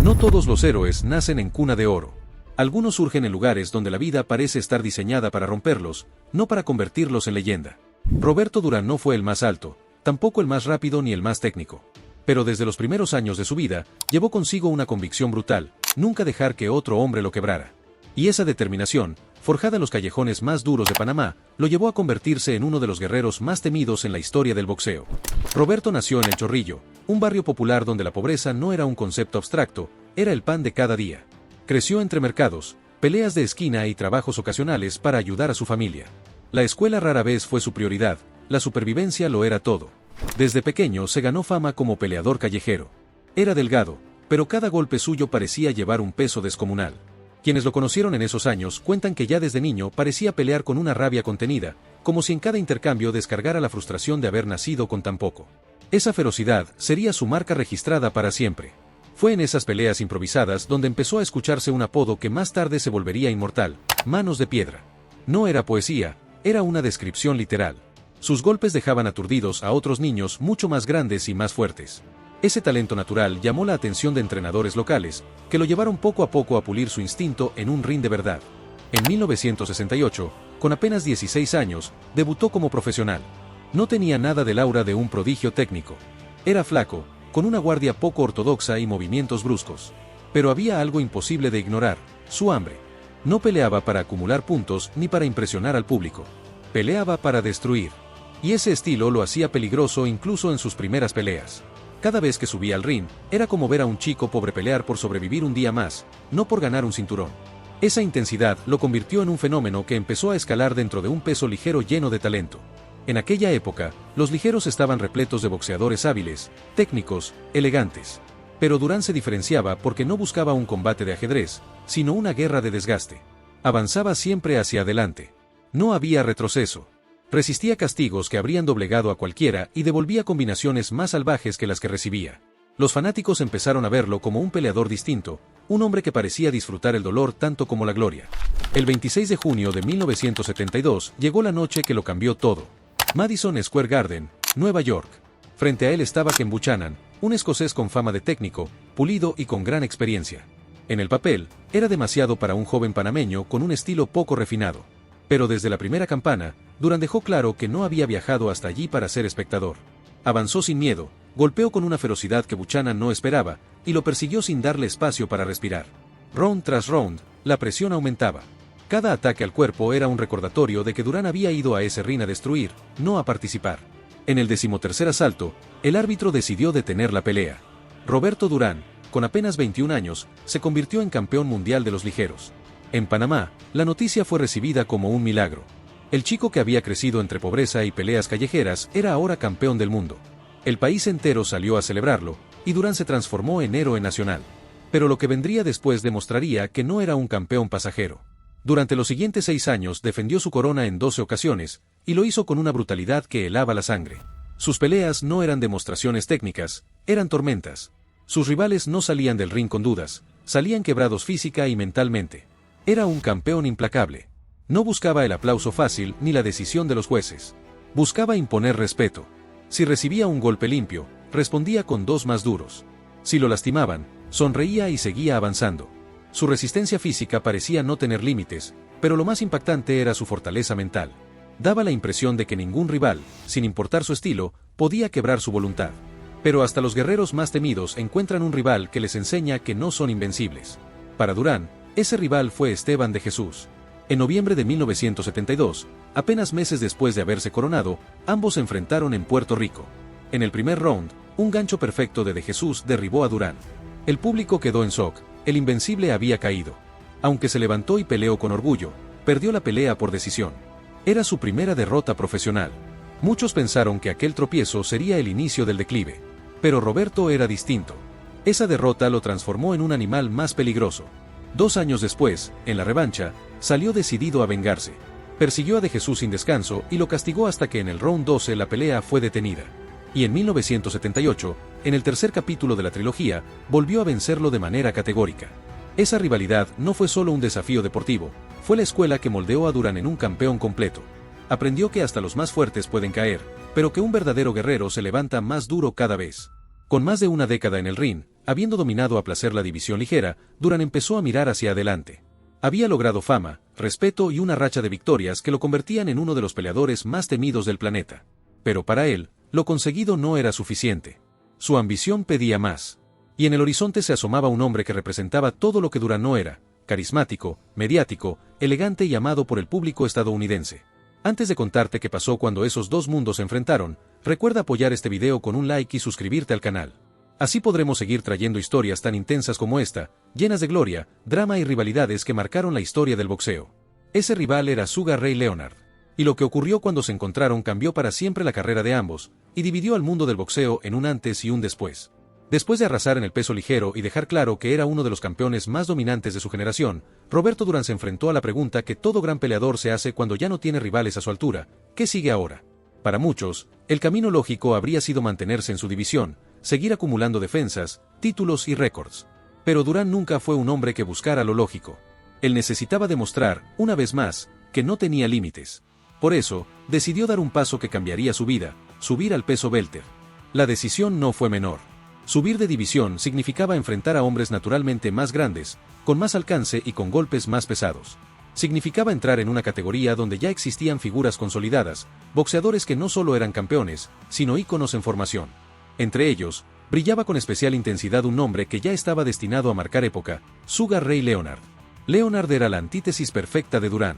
No todos los héroes nacen en cuna de oro. Algunos surgen en lugares donde la vida parece estar diseñada para romperlos, no para convertirlos en leyenda. Roberto Durán no fue el más alto, tampoco el más rápido ni el más técnico. Pero desde los primeros años de su vida, llevó consigo una convicción brutal: nunca dejar que otro hombre lo quebrara. Y esa determinación, forjada en los callejones más duros de Panamá, lo llevó a convertirse en uno de los guerreros más temidos en la historia del boxeo. Roberto nació en El Chorrillo, un barrio popular donde la pobreza no era un concepto abstracto, era el pan de cada día. Creció entre mercados, peleas de esquina y trabajos ocasionales para ayudar a su familia. La escuela rara vez fue su prioridad, la supervivencia lo era todo. Desde pequeño se ganó fama como peleador callejero. Era delgado, pero cada golpe suyo parecía llevar un peso descomunal. Quienes lo conocieron en esos años cuentan que ya desde niño parecía pelear con una rabia contenida, como si en cada intercambio descargara la frustración de haber nacido con tan poco. Esa ferocidad sería su marca registrada para siempre. Fue en esas peleas improvisadas donde empezó a escucharse un apodo que más tarde se volvería inmortal: Manos de Piedra. No era poesía, era una descripción literal. Sus golpes dejaban aturdidos a otros niños mucho más grandes y más fuertes. Ese talento natural llamó la atención de entrenadores locales, que lo llevaron poco a poco a pulir su instinto en un ring de verdad. En 1968, con apenas 16 años, debutó como profesional. No tenía nada del aura de un prodigio técnico. Era flaco, con una guardia poco ortodoxa y movimientos bruscos. Pero había algo imposible de ignorar: su hambre. No peleaba para acumular puntos ni para impresionar al público. Peleaba para destruir. Y ese estilo lo hacía peligroso incluso en sus primeras peleas. Cada vez que subía al ring, era como ver a un chico pobre pelear por sobrevivir un día más, no por ganar un cinturón. Esa intensidad lo convirtió en un fenómeno que empezó a escalar dentro de un peso ligero lleno de talento. En aquella época, los ligeros estaban repletos de boxeadores hábiles, técnicos, elegantes. Pero Durán se diferenciaba porque no buscaba un combate de ajedrez, sino una guerra de desgaste. Avanzaba siempre hacia adelante. No había retroceso. Resistía castigos que habrían doblegado a cualquiera y devolvía combinaciones más salvajes que las que recibía. Los fanáticos empezaron a verlo como un peleador distinto, un hombre que parecía disfrutar el dolor tanto como la gloria. El 26 de junio de 1972 llegó la noche que lo cambió todo. Madison Square Garden, Nueva York. Frente a él estaba Ken Buchanan, un escocés con fama de técnico, pulido y con gran experiencia. En el papel, era demasiado para un joven panameño con un estilo poco refinado. Pero desde la primera campana, Durán dejó claro que no había viajado hasta allí para ser espectador. Avanzó sin miedo, golpeó con una ferocidad que Buchanan no esperaba, y lo persiguió sin darle espacio para respirar. Round tras round, la presión aumentaba. Cada ataque al cuerpo era un recordatorio de que Durán había ido a ese ring a destruir, no a participar. En el 13º asalto, el árbitro decidió detener la pelea. Roberto Durán, con apenas 21 años, se convirtió en campeón mundial de los ligeros. En Panamá, la noticia fue recibida como un milagro. El chico que había crecido entre pobreza y peleas callejeras era ahora campeón del mundo. El país entero salió a celebrarlo, y Durán se transformó en héroe nacional. Pero lo que vendría después demostraría que no era un campeón pasajero. Durante los siguientes 6 años defendió su corona en 12 ocasiones, y lo hizo con una brutalidad que helaba la sangre. Sus peleas no eran demostraciones técnicas, eran tormentas. Sus rivales no salían del ring con dudas, salían quebrados física y mentalmente. Era un campeón implacable. No buscaba el aplauso fácil ni la decisión de los jueces. Buscaba imponer respeto. Si recibía un golpe limpio, respondía con 2 más duros. Si lo lastimaban, sonreía y seguía avanzando. Su resistencia física parecía no tener límites, pero lo más impactante era su fortaleza mental. Daba la impresión de que ningún rival, sin importar su estilo, podía quebrar su voluntad. Pero hasta los guerreros más temidos encuentran un rival que les enseña que no son invencibles. Para Durán, ese rival fue Esteban de Jesús. En noviembre de 1972, apenas meses después de haberse coronado, ambos se enfrentaron en Puerto Rico. En el primer round, un gancho perfecto de Jesús derribó a Durán. El público quedó en shock, el invencible había caído. Aunque se levantó y peleó con orgullo, perdió la pelea por decisión. Era su primera derrota profesional. Muchos pensaron que aquel tropiezo sería el inicio del declive. Pero Roberto era distinto. Esa derrota lo transformó en un animal más peligroso. 2 años después, en la revancha, salió decidido a vengarse. Persiguió a De Jesús sin descanso y lo castigó hasta que en el round 12 la pelea fue detenida. Y en 1978, en el tercer capítulo de la trilogía, volvió a vencerlo de manera categórica. Esa rivalidad no fue solo un desafío deportivo, fue la escuela que moldeó a Durán en un campeón completo. Aprendió que hasta los más fuertes pueden caer, pero que un verdadero guerrero se levanta más duro cada vez. Con más de una década en el ring, Habiendo dominado a placer la división ligera, Durán empezó a mirar hacia adelante. Había logrado fama, respeto y una racha de victorias que lo convertían en uno de los peleadores más temidos del planeta. Pero para él, lo conseguido no era suficiente. Su ambición pedía más. Y en el horizonte se asomaba un hombre que representaba todo lo que Durán no era: carismático, mediático, elegante y amado por el público estadounidense. Antes de contarte qué pasó cuando esos dos mundos se enfrentaron, recuerda apoyar este video con un like y suscribirte al canal. Así podremos seguir trayendo historias tan intensas como esta, llenas de gloria, drama y rivalidades que marcaron la historia del boxeo. Ese rival era Sugar Ray Leonard. Y lo que ocurrió cuando se encontraron cambió para siempre la carrera de ambos, y dividió al mundo del boxeo en un antes y un después. Después de arrasar en el peso ligero y dejar claro que era uno de los campeones más dominantes de su generación, Roberto Durán se enfrentó a la pregunta que todo gran peleador se hace cuando ya no tiene rivales a su altura: ¿qué sigue ahora? Para muchos, el camino lógico habría sido mantenerse en su división, seguir acumulando defensas, títulos y récords. Pero Durán nunca fue un hombre que buscara lo lógico. Él necesitaba demostrar, una vez más, que no tenía límites. Por eso, decidió dar un paso que cambiaría su vida: subir al peso welter. La decisión no fue menor. Subir de división significaba enfrentar a hombres naturalmente más grandes, con más alcance y con golpes más pesados. Significaba entrar en una categoría donde ya existían figuras consolidadas, boxeadores que no solo eran campeones, sino íconos en formación. Entre ellos, brillaba con especial intensidad un nombre que ya estaba destinado a marcar época: Sugar Ray Leonard. Leonard era la antítesis perfecta de Durán.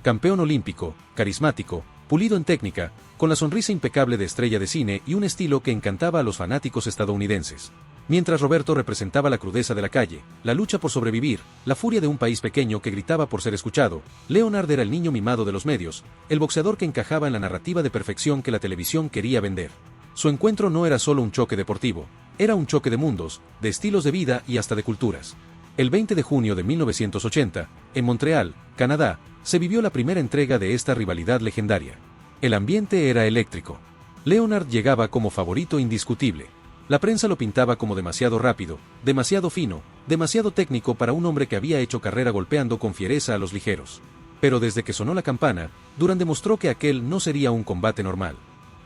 Campeón olímpico, carismático, pulido en técnica, con la sonrisa impecable de estrella de cine y un estilo que encantaba a los fanáticos estadounidenses. Mientras Roberto representaba la crudeza de la calle, la lucha por sobrevivir, la furia de un país pequeño que gritaba por ser escuchado, Leonard era el niño mimado de los medios, el boxeador que encajaba en la narrativa de perfección que la televisión quería vender. Su encuentro no era solo un choque deportivo, era un choque de mundos, de estilos de vida y hasta de culturas. El 20 de junio de 1980, en Montreal, Canadá, se vivió la primera entrega de esta rivalidad legendaria. El ambiente era eléctrico. Leonard llegaba como favorito indiscutible. La prensa lo pintaba como demasiado rápido, demasiado fino, demasiado técnico para un hombre que había hecho carrera golpeando con fiereza a los ligeros. Pero desde que sonó la campana, Durán demostró que aquel no sería un combate normal.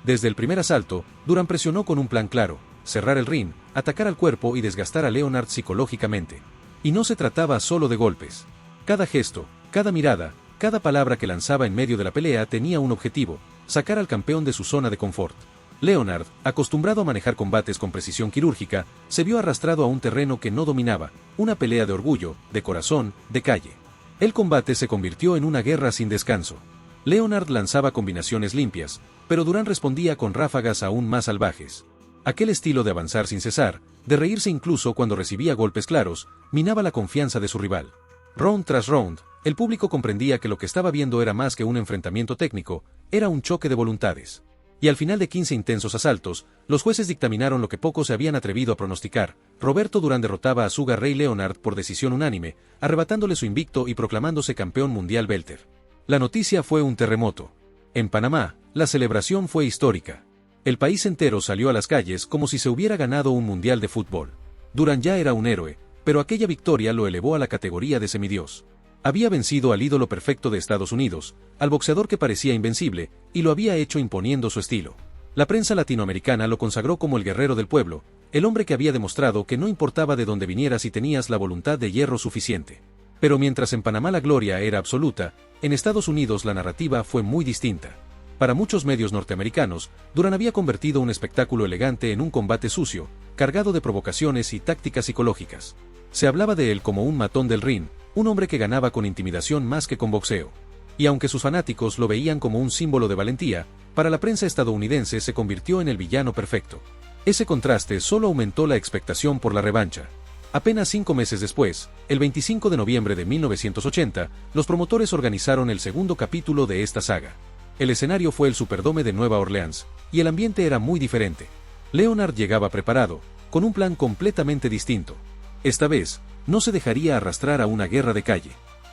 Desde el primer asalto, Durán presionó con un plan claro: cerrar el ring, atacar al cuerpo y desgastar a Leonard psicológicamente. Y no se trataba solo de golpes. Cada gesto, cada mirada, cada palabra que lanzaba en medio de la pelea tenía un objetivo: sacar al campeón de su zona de confort. Leonard, acostumbrado a manejar combates con precisión quirúrgica, se vio arrastrado a un terreno que no dominaba, una pelea de orgullo, de corazón, de calle. El combate se convirtió en una guerra sin descanso. Leonard lanzaba combinaciones limpias, pero Durán respondía con ráfagas aún más salvajes. Aquel estilo de avanzar sin cesar, de reírse incluso cuando recibía golpes claros, minaba la confianza de su rival. Round tras round, el público comprendía que lo que estaba viendo era más que un enfrentamiento técnico, era un choque de voluntades. Y al final de 15 intensos asaltos, los jueces dictaminaron lo que pocos se habían atrevido a pronosticar: Roberto Durán derrotaba a Sugar Ray Leonard por decisión unánime, arrebatándole su invicto y proclamándose campeón mundial welter. La noticia fue un terremoto. En Panamá, la celebración fue histórica. El país entero salió a las calles como si se hubiera ganado un mundial de fútbol. Durán ya era un héroe, pero aquella victoria lo elevó a la categoría de semidios. Había vencido al ídolo perfecto de Estados Unidos, al boxeador que parecía invencible, y lo había hecho imponiendo su estilo. La prensa latinoamericana lo consagró como el guerrero del pueblo, el hombre que había demostrado que no importaba de dónde vinieras si tenías la voluntad de hierro suficiente. Pero mientras en Panamá la gloria era absoluta, en Estados Unidos la narrativa fue muy distinta. Para muchos medios norteamericanos, Durán había convertido un espectáculo elegante en un combate sucio, cargado de provocaciones y tácticas psicológicas. Se hablaba de él como un matón del ring, un hombre que ganaba con intimidación más que con boxeo. Y aunque sus fanáticos lo veían como un símbolo de valentía, para la prensa estadounidense se convirtió en el villano perfecto. Ese contraste solo aumentó la expectación por la revancha. Apenas 5 meses después, el 25 de noviembre de 1980, los promotores organizaron el segundo capítulo de esta saga. El escenario fue el Superdome de Nueva Orleans, y el ambiente era muy diferente. Leonard llegaba preparado, con un plan completamente distinto. Esta vez, no se dejaría arrastrar a una guerra de calle.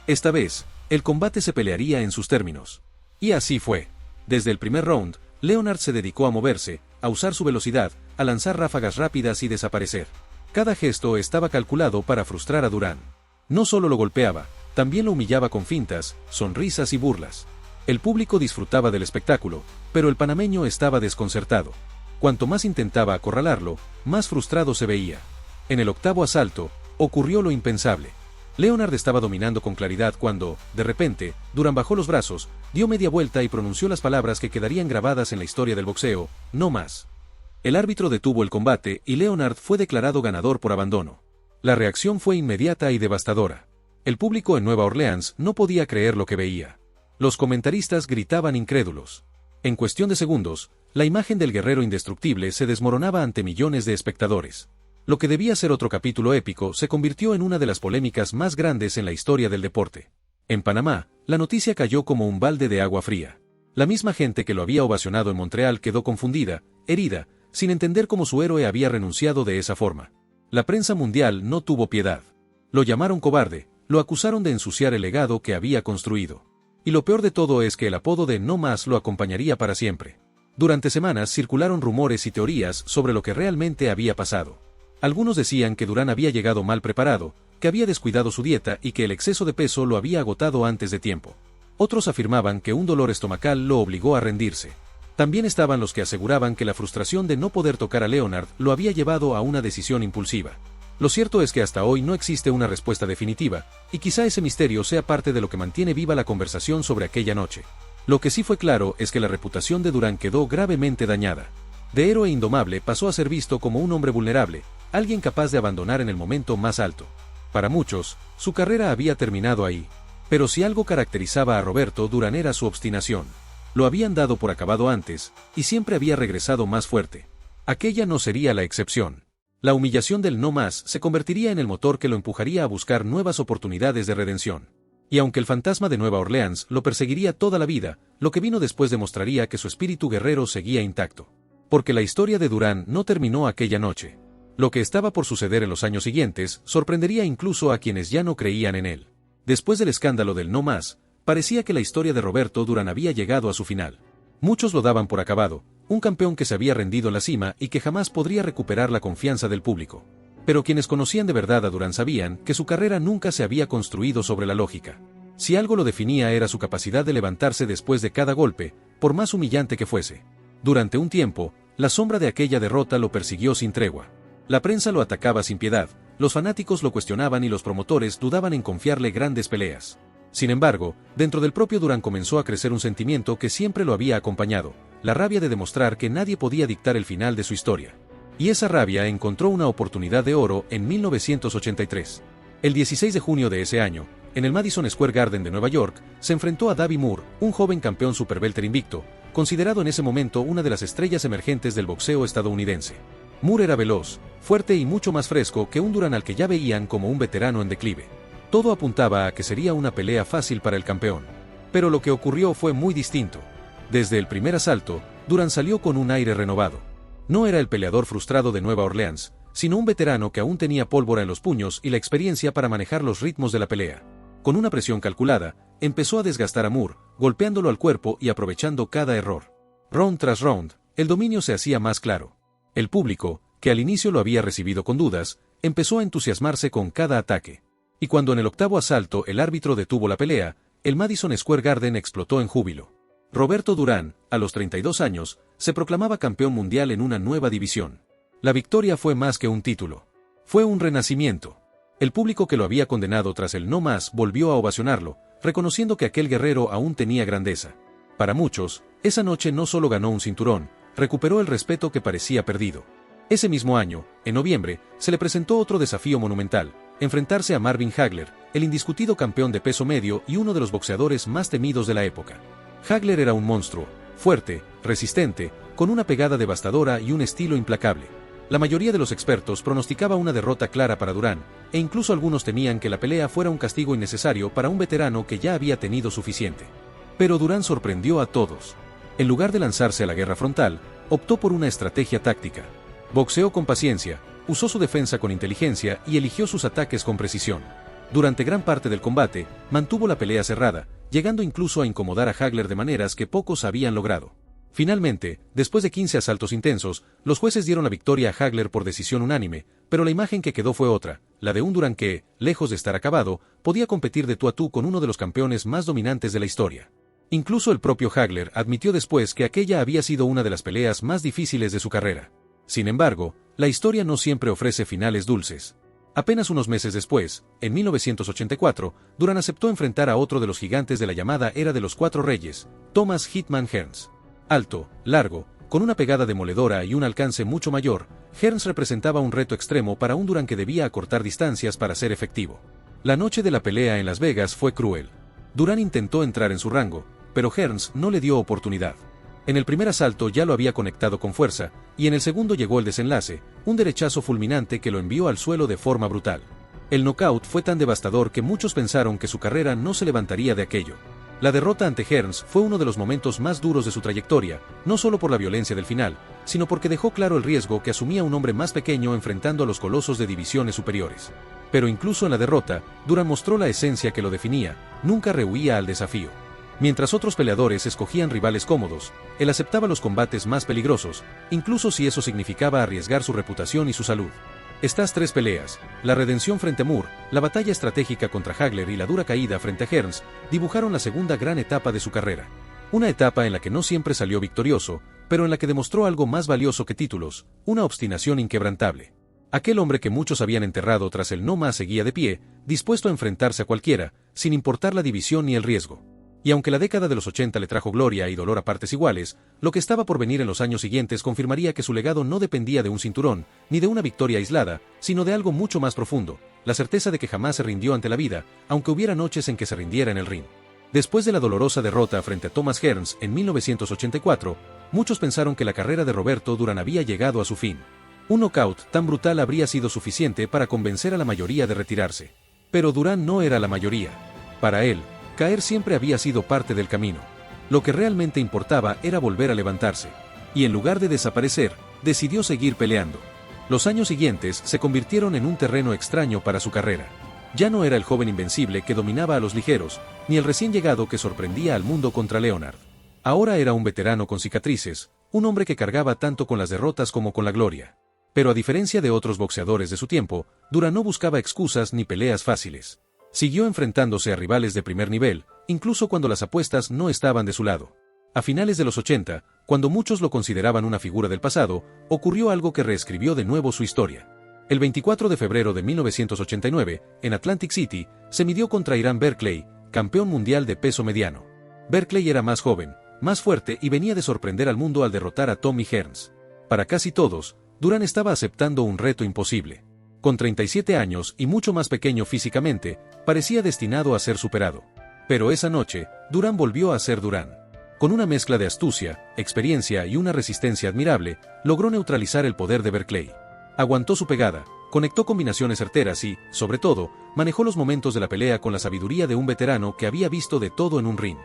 Esta vez, el combate se pelearía en sus términos. Y así fue. Desde el primer round, Leonard se dedicó a moverse, a usar su velocidad, a lanzar ráfagas rápidas y desaparecer. Cada gesto estaba calculado para frustrar a Durán. No solo lo golpeaba, también lo humillaba con fintas, sonrisas y burlas. El público disfrutaba del espectáculo, pero el panameño estaba desconcertado. Cuanto más intentaba acorralarlo, más frustrado se veía. En el octavo asalto, ocurrió lo impensable. Leonard estaba dominando con claridad cuando, de repente, Durán bajó los brazos, dio media vuelta y pronunció las palabras que quedarían grabadas en la historia del boxeo: no más. El árbitro detuvo el combate y Leonard fue declarado ganador por abandono. La reacción fue inmediata y devastadora. El público en Nueva Orleans no podía creer lo que veía. Los comentaristas gritaban incrédulos. En cuestión de segundos, la imagen del guerrero indestructible se desmoronaba ante millones de espectadores. Lo que debía ser otro capítulo épico se convirtió en una de las polémicas más grandes en la historia del deporte. En Panamá, la noticia cayó como un balde de agua fría. La misma gente que lo había ovacionado en Montreal quedó confundida, herida, sin entender cómo su héroe había renunciado de esa forma. La prensa mundial no tuvo piedad. Lo llamaron cobarde, lo acusaron de ensuciar el legado que había construido. Y lo peor de todo es que el apodo de No Más lo acompañaría para siempre. Durante semanas circularon rumores y teorías sobre lo que realmente había pasado. Algunos decían que Durán había llegado mal preparado, que había descuidado su dieta y que el exceso de peso lo había agotado antes de tiempo. Otros afirmaban que un dolor estomacal lo obligó a rendirse. También estaban los que aseguraban que la frustración de no poder tocar a Leonard lo había llevado a una decisión impulsiva. Lo cierto es que hasta hoy no existe una respuesta definitiva, y quizá ese misterio sea parte de lo que mantiene viva la conversación sobre aquella noche. Lo que sí fue claro es que la reputación de Durán quedó gravemente dañada. De héroe indomable pasó a ser visto como un hombre vulnerable, alguien capaz de abandonar en el momento más alto. Para muchos, su carrera había terminado ahí. Pero si algo caracterizaba a Roberto Durán era su obstinación. Lo habían dado por acabado antes, y siempre había regresado más fuerte. Aquella no sería la excepción. La humillación del no más se convertiría en el motor que lo empujaría a buscar nuevas oportunidades de redención. Y aunque el fantasma de Nueva Orleans lo perseguiría toda la vida, lo que vino después demostraría que su espíritu guerrero seguía intacto. Porque la historia de Durán no terminó aquella noche. Lo que estaba por suceder en los años siguientes sorprendería incluso a quienes ya no creían en él. Después del escándalo del no más, parecía que la historia de Roberto Durán había llegado a su final. Muchos lo daban por acabado, un campeón que se había rendido en la cima y que jamás podría recuperar la confianza del público. Pero quienes conocían de verdad a Durán sabían que su carrera nunca se había construido sobre la lógica. Si algo lo definía era su capacidad de levantarse después de cada golpe, por más humillante que fuese. Durante un tiempo, la sombra de aquella derrota lo persiguió sin tregua. La prensa lo atacaba sin piedad, los fanáticos lo cuestionaban y los promotores dudaban en confiarle grandes peleas. Sin embargo, dentro del propio Durán comenzó a crecer un sentimiento que siempre lo había acompañado, la rabia de demostrar que nadie podía dictar el final de su historia. Y esa rabia encontró una oportunidad de oro en 1983. El 16 de junio de ese año, en el Madison Square Garden de Nueva York, se enfrentó a Davey Moore, un joven campeón superwelter invicto, considerado en ese momento una de las estrellas emergentes del boxeo estadounidense. Moore era veloz, fuerte y mucho más fresco que un Durán al que ya veían como un veterano en declive. Todo apuntaba a que sería una pelea fácil para el campeón. Pero lo que ocurrió fue muy distinto. Desde el primer asalto, Durán salió con un aire renovado. No era el peleador frustrado de Nueva Orleans, sino un veterano que aún tenía pólvora en los puños y la experiencia para manejar los ritmos de la pelea. Con una presión calculada, empezó a desgastar a Moore, golpeándolo al cuerpo y aprovechando cada error. Round tras round, el dominio se hacía más claro. El público, que al inicio lo había recibido con dudas, empezó a entusiasmarse con cada ataque. Y cuando en el octavo asalto el árbitro detuvo la pelea, el Madison Square Garden explotó en júbilo. Roberto Durán, a los 32 años, se proclamaba campeón mundial en una nueva división. La victoria fue más que un título. Fue un renacimiento. El público que lo había condenado tras el no más volvió a ovacionarlo, reconociendo que aquel guerrero aún tenía grandeza. Para muchos, esa noche no solo ganó un cinturón, recuperó el respeto que parecía perdido. Ese mismo año, en noviembre, se le presentó otro desafío monumental: enfrentarse a Marvin Hagler, el indiscutido campeón de peso medio y uno de los boxeadores más temidos de la época. Hagler era un monstruo, fuerte, resistente, con una pegada devastadora y un estilo implacable. La mayoría de los expertos pronosticaba una derrota clara para Durán, e incluso algunos temían que la pelea fuera un castigo innecesario para un veterano que ya había tenido suficiente. Pero Durán sorprendió a todos. En lugar de lanzarse a la guerra frontal, optó por una estrategia táctica. Boxeó con paciencia, usó su defensa con inteligencia y eligió sus ataques con precisión. Durante gran parte del combate, mantuvo la pelea cerrada, llegando incluso a incomodar a Hagler de maneras que pocos habían logrado. Finalmente, después de 15 asaltos intensos, los jueces dieron la victoria a Hagler por decisión unánime, pero la imagen que quedó fue otra, la de un Durán que, lejos de estar acabado, podía competir de tú a tú con uno de los campeones más dominantes de la historia. Incluso el propio Hagler admitió después que aquella había sido una de las peleas más difíciles de su carrera. Sin embargo, la historia no siempre ofrece finales dulces. Apenas unos meses después, en 1984, Duran aceptó enfrentar a otro de los gigantes de la llamada Era de los Cuatro Reyes, Thomas Hitman Hearns. Alto, largo, con una pegada demoledora y un alcance mucho mayor, Hearns representaba un reto extremo para un Duran que debía acortar distancias para ser efectivo. La noche de la pelea en Las Vegas fue cruel. Duran intentó entrar en su rango, pero Hearns no le dio oportunidad. En el primer asalto ya lo había conectado con fuerza, y en el segundo llegó el desenlace, un derechazo fulminante que lo envió al suelo de forma brutal. El knockout fue tan devastador que muchos pensaron que su carrera no se levantaría de aquello. La derrota ante Hearns fue uno de los momentos más duros de su trayectoria, no solo por la violencia del final, sino porque dejó claro el riesgo que asumía un hombre más pequeño enfrentando a los colosos de divisiones superiores. Pero incluso en la derrota, Duran mostró la esencia que lo definía, nunca rehuía al desafío. Mientras otros peleadores escogían rivales cómodos, él aceptaba los combates más peligrosos, incluso si eso significaba arriesgar su reputación y su salud. Estas tres peleas, la redención frente a Moore, la batalla estratégica contra Hagler y la dura caída frente a Hearns, dibujaron la segunda gran etapa de su carrera. Una etapa en la que no siempre salió victorioso, pero en la que demostró algo más valioso que títulos, una obstinación inquebrantable. Aquel hombre que muchos habían enterrado tras el no más seguía de pie, dispuesto a enfrentarse a cualquiera, sin importar la división ni el riesgo. Y aunque la década de los 80 le trajo gloria y dolor a partes iguales, lo que estaba por venir en los años siguientes confirmaría que su legado no dependía de un cinturón, ni de una victoria aislada, sino de algo mucho más profundo, la certeza de que jamás se rindió ante la vida, aunque hubiera noches en que se rindiera en el ring. Después de la dolorosa derrota frente a Thomas Hearns en 1984, muchos pensaron que la carrera de Roberto Duran había llegado a su fin. Un knockout tan brutal habría sido suficiente para convencer a la mayoría de retirarse. Pero Duran no era la mayoría. Para él, caer siempre había sido parte del camino. Lo que realmente importaba era volver a levantarse. Y en lugar de desaparecer, decidió seguir peleando. Los años siguientes se convirtieron en un terreno extraño para su carrera. Ya no era el joven invencible que dominaba a los ligeros, ni el recién llegado que sorprendía al mundo contra Leonard. Ahora era un veterano con cicatrices, un hombre que cargaba tanto con las derrotas como con la gloria. Pero a diferencia de otros boxeadores de su tiempo, Duran no buscaba excusas ni peleas fáciles. Siguió enfrentándose a rivales de primer nivel, incluso cuando las apuestas no estaban de su lado. A finales de los 80, cuando muchos lo consideraban una figura del pasado, ocurrió algo que reescribió de nuevo su historia. El 24 de febrero de 1989, en Atlantic City, se midió contra Iran Berkley, campeón mundial de peso mediano. Berkley era más joven, más fuerte y venía de sorprender al mundo al derrotar a Tommy Hearns. Para casi todos, Duran estaba aceptando un reto imposible. Con 37 años y mucho más pequeño físicamente, parecía destinado a ser superado. Pero esa noche, Duran volvió a ser Duran. Con una mezcla de astucia, experiencia y una resistencia admirable, logró neutralizar el poder de Berkley. Aguantó su pegada, conectó combinaciones certeras y, sobre todo, manejó los momentos de la pelea con la sabiduría de un veterano que había visto de todo en un ring.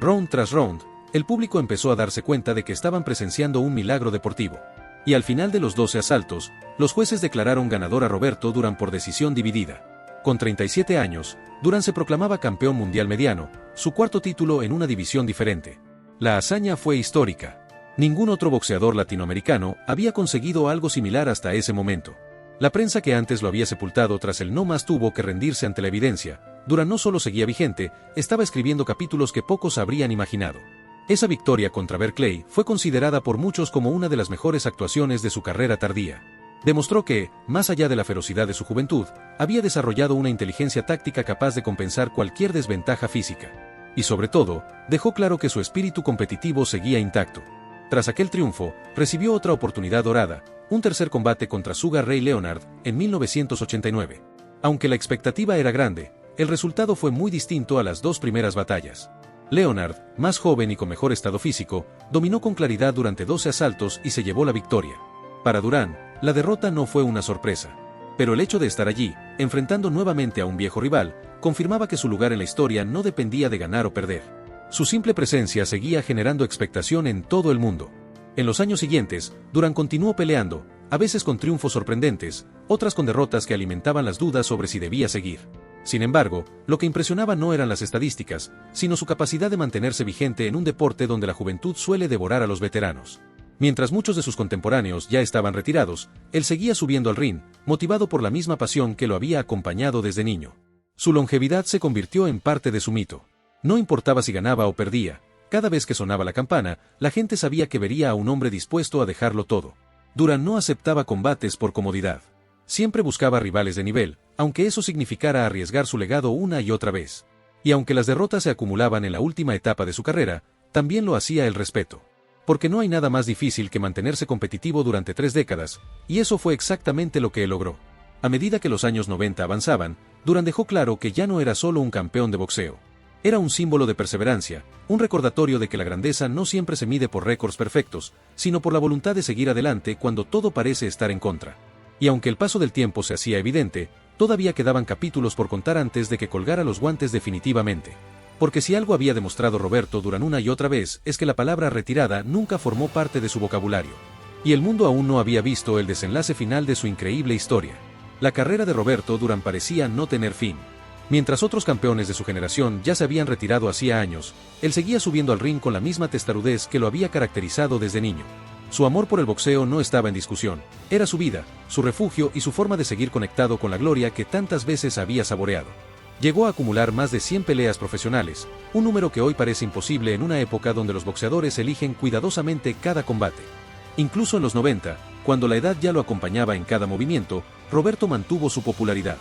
Round tras round, el público empezó a darse cuenta de que estaban presenciando un milagro deportivo. Y al final de los 12 asaltos, los jueces declararon ganador a Roberto Duran por decisión dividida. Con 37 años, Duran se proclamaba campeón mundial mediano, su cuarto título en una división diferente. La hazaña fue histórica. Ningún otro boxeador latinoamericano había conseguido algo similar hasta ese momento. La prensa que antes lo había sepultado tras el no más tuvo que rendirse ante la evidencia. Duran no solo seguía vigente, estaba escribiendo capítulos que pocos habrían imaginado. Esa victoria contra Berkley fue considerada por muchos como una de las mejores actuaciones de su carrera tardía. Demostró que, más allá de la ferocidad de su juventud, había desarrollado una inteligencia táctica capaz de compensar cualquier desventaja física. Y sobre todo, dejó claro que su espíritu competitivo seguía intacto. Tras aquel triunfo, recibió otra oportunidad dorada, un tercer combate contra Sugar Ray Leonard, en 1989. Aunque la expectativa era grande, el resultado fue muy distinto a las dos primeras batallas. Leonard, más joven y con mejor estado físico, dominó con claridad durante 12 asaltos y se llevó la victoria. Para Duran, la derrota no fue una sorpresa. Pero el hecho de estar allí, enfrentando nuevamente a un viejo rival, confirmaba que su lugar en la historia no dependía de ganar o perder. Su simple presencia seguía generando expectación en todo el mundo. En los años siguientes, Duran continuó peleando, a veces con triunfos sorprendentes, otras con derrotas que alimentaban las dudas sobre si debía seguir. Sin embargo, lo que impresionaba no eran las estadísticas, sino su capacidad de mantenerse vigente en un deporte donde la juventud suele devorar a los veteranos. Mientras muchos de sus contemporáneos ya estaban retirados, él seguía subiendo al ring, motivado por la misma pasión que lo había acompañado desde niño. Su longevidad se convirtió en parte de su mito. No importaba si ganaba o perdía, cada vez que sonaba la campana, la gente sabía que vería a un hombre dispuesto a dejarlo todo. Durán no aceptaba combates por comodidad. Siempre buscaba rivales de nivel, aunque eso significara arriesgar su legado una y otra vez. Y aunque las derrotas se acumulaban en la última etapa de su carrera, también lo hacía el respeto. Porque no hay nada más difícil que mantenerse competitivo durante 3 décadas, y eso fue exactamente lo que él logró. A medida que los años 90 avanzaban, Durán dejó claro que ya no era solo un campeón de boxeo. Era un símbolo de perseverancia, un recordatorio de que la grandeza no siempre se mide por récords perfectos, sino por la voluntad de seguir adelante cuando todo parece estar en contra. Y aunque el paso del tiempo se hacía evidente, todavía quedaban capítulos por contar antes de que colgara los guantes definitivamente. Porque si algo había demostrado Roberto Durán una y otra vez es que la palabra retirada nunca formó parte de su vocabulario. Y el mundo aún no había visto el desenlace final de su increíble historia. La carrera de Roberto Durán parecía no tener fin. Mientras otros campeones de su generación ya se habían retirado hacía años, él seguía subiendo al ring con la misma testarudez que lo había caracterizado desde niño. Su amor por el boxeo no estaba en discusión, era su vida, su refugio y su forma de seguir conectado con la gloria que tantas veces había saboreado. Llegó a acumular más de 100 peleas profesionales, un número que hoy parece imposible en una época donde los boxeadores eligen cuidadosamente cada combate. Incluso en los 90, cuando la edad ya lo acompañaba en cada movimiento, Roberto mantuvo su popularidad.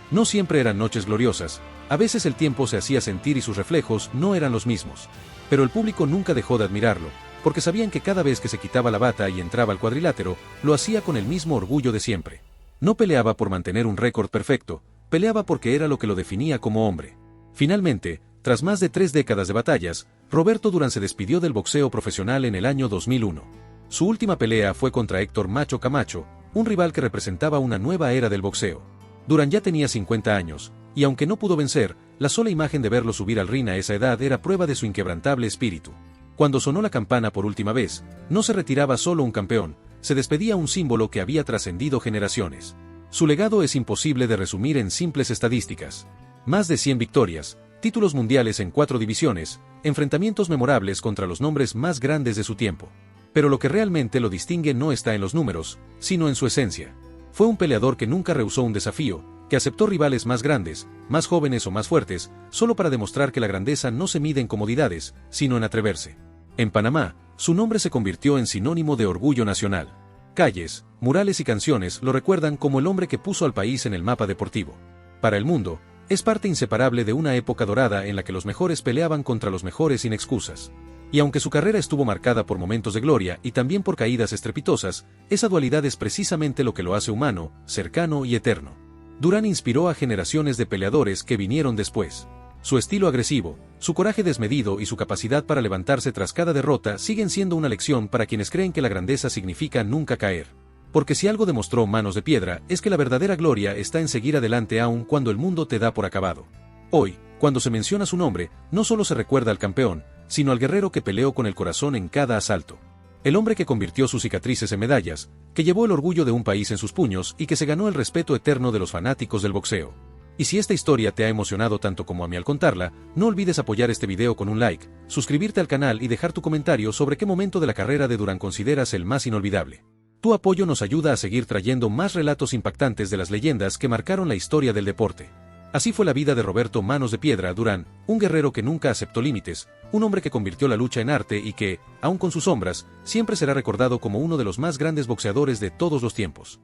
No siempre eran noches gloriosas, a veces el tiempo se hacía sentir y sus reflejos no eran los mismos. Pero el público nunca dejó de admirarlo, porque sabían que cada vez que se quitaba la bata y entraba al cuadrilátero, lo hacía con el mismo orgullo de siempre. No peleaba por mantener un récord perfecto, peleaba porque era lo que lo definía como hombre. Finalmente, tras más de 3 décadas de batallas, Roberto Durán se despidió del boxeo profesional en el año 2001. Su última pelea fue contra Héctor Macho Camacho, un rival que representaba una nueva era del boxeo. Durán ya tenía 50 años, y aunque no pudo vencer, la sola imagen de verlo subir al ring a esa edad era prueba de su inquebrantable espíritu. Cuando sonó la campana por última vez, no se retiraba solo un campeón, se despedía un símbolo que había trascendido generaciones. Su legado es imposible de resumir en simples estadísticas. Más de 100 victorias, títulos mundiales en 4 divisiones, enfrentamientos memorables contra los nombres más grandes de su tiempo. Pero lo que realmente lo distingue no está en los números, sino en su esencia. Fue un peleador que nunca rehusó un desafío, que aceptó rivales más grandes, más jóvenes o más fuertes, solo para demostrar que la grandeza no se mide en comodidades, sino en atreverse. En Panamá, su nombre se convirtió en sinónimo de orgullo nacional. Calles, murales y canciones lo recuerdan como el hombre que puso al país en el mapa deportivo. Para el mundo, es parte inseparable de una época dorada en la que los mejores peleaban contra los mejores sin excusas. Y aunque su carrera estuvo marcada por momentos de gloria y también por caídas estrepitosas, esa dualidad es precisamente lo que lo hace humano, cercano y eterno. Durán inspiró a generaciones de peleadores que vinieron después. Su estilo agresivo, su coraje desmedido y su capacidad para levantarse tras cada derrota siguen siendo una lección para quienes creen que la grandeza significa nunca caer. Porque si algo demostró Manos de Piedra es que la verdadera gloria está en seguir adelante aun cuando el mundo te da por acabado. Hoy, cuando se menciona su nombre, no solo se recuerda al campeón, sino al guerrero que peleó con el corazón en cada asalto. El hombre que convirtió sus cicatrices en medallas, que llevó el orgullo de un país en sus puños y que se ganó el respeto eterno de los fanáticos del boxeo. Y si esta historia te ha emocionado tanto como a mí al contarla, no olvides apoyar este video con un like, suscribirte al canal y dejar tu comentario sobre qué momento de la carrera de Durán consideras el más inolvidable. Tu apoyo nos ayuda a seguir trayendo más relatos impactantes de las leyendas que marcaron la historia del deporte. Así fue la vida de Roberto Manos de Piedra Durán, un guerrero que nunca aceptó límites, un hombre que convirtió la lucha en arte y que, aun con sus sombras, siempre será recordado como uno de los más grandes boxeadores de todos los tiempos.